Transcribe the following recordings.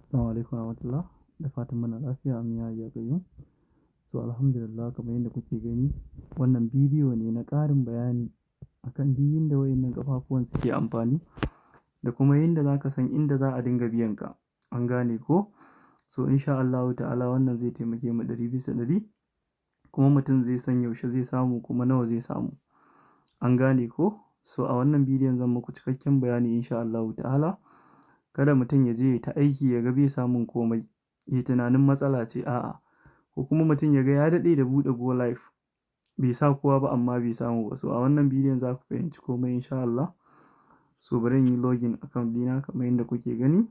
Assalamu alaikum warahmatullah, da fatan muna lafiya, amin ya hayyu ya qayyum. So alhamdulillah, kamar yadda kuke gani, wannan bidiyo ne na ƙarin bayani akan duk yanda waƴannan ƙafafuwan suke amfani da kuma yanda za ka san inda za a dinga biyan ka. An gane ko? So insha Allahu ta'ala wannan zai taimake mu 100% kuma mutum zai san yaushe zai samu kuma nawa zai samu. An gane ko? So a wannan bidiyon zan muku cikakken bayani insha Allahu ta'ala. Kada mutum ya je ya ta aiki ya ga bai samun komai, ya yi tunanin matsala ce, a'a. Ko kuma mutum ya ga ya daɗe da buɗe Go Live bai sa kowa ba amma bai samu ba. So a wannan bidiyon za ku fahimci komai insha Allah. So bari in yi login account ɗina kamar yadda kuke gani.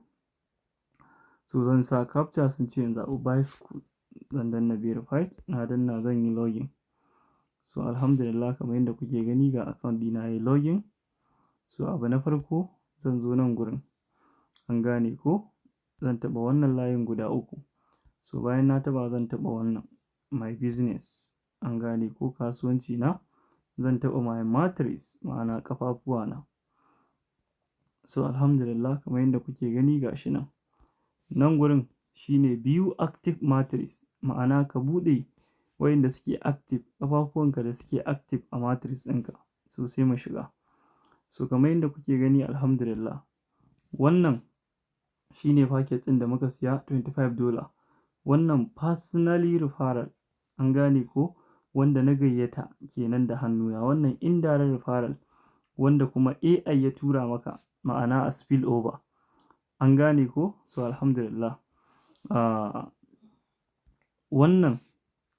So zan sa captcha sun ce in zaɓi buy school, zan danna verified, na danna zan yi login. So alhamdulillah, kamar yadda kuke gani ga account ɗina yayi login. So abu na farko zan zo nan gurin. An gane ko? Zan taɓa wannan layin guda uku. So bayan na taɓa zan taɓa wannan my business. An gane ko? Kasuwanci na. Zan taɓa my matrix, ma'ana ƙafafuwa na. So alhamdulillah, kamar yadda kuke gani ga shi nan. Nan gurin shine view active matrix, ma'ana ka buɗe waƴanda suke active, ƙafafuwanka da suke active a matrix ɗinka. So sai mu shiga. So kamar yadda kuke gani alhamdulillah, wannan shine package ɗin da muka siya $25. Wannan personally referral, an gane ko? Wanda na gayyata kenan da hannuna. Wannan indirect referral wanda kuma AI ya tura maka, ma'ana a spill over. An gane ko? So alhamdulillah. Wannan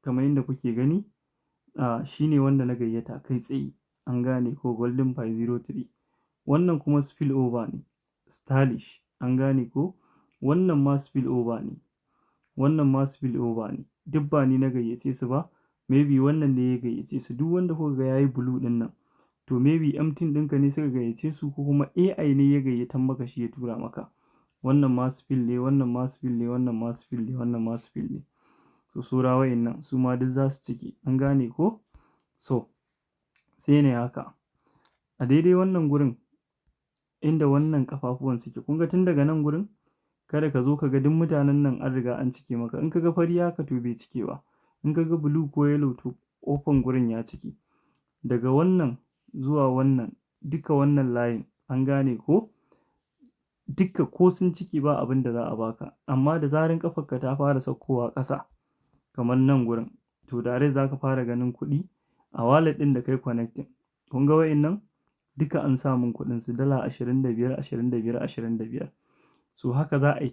kamar yadda kuke gani shine wanda na gayyata kai tsaye. An gane ko? Golden Pie 03. Wannan kuma spill over ne, stylish. An gane ko? Wannan ma spill over ne. Wannan ma spill over ne. Duk ba ni na gayyace su ba. Maybe wannan ne ya gayyace su. Duk wanda kuka ga yayi blue ɗin nan, to maybe MTN ɗinka ne suka gayyace su ko kuma AI ne ya gayyatan maka shi ya tura maka. Wannan ma spill ne, wannan ma spill ne, wannan ma spill ne, wannan ma spill ne. So saura waƴannan su ma duk za su cike. An gane ko? So sai nayi haka. A daidai wannan gurin inda wannan ƙafafuwan suke, kun ga tun daga nan gurin, kada ka zo ka ga duk mutanen nan an riga an cike maka. In ka ga fari haka to bai cike ba. In ka ga blue ko yellow to ƙofan gurin ya cike. Daga wannan zuwa wannan, duka wannan layin, an gane ko? Dukka ko sun cike ba abin da za a baka. Amma da zaran ƙafarka ta fara saukowa ƙasa kamar nan gurin, to direct za ka fara ganin kuɗi a wallet ɗin da kai connecting. Kun ga waƴannan? Duka an sa mun kuɗinsu $25, $25, $25. So haka za a yi.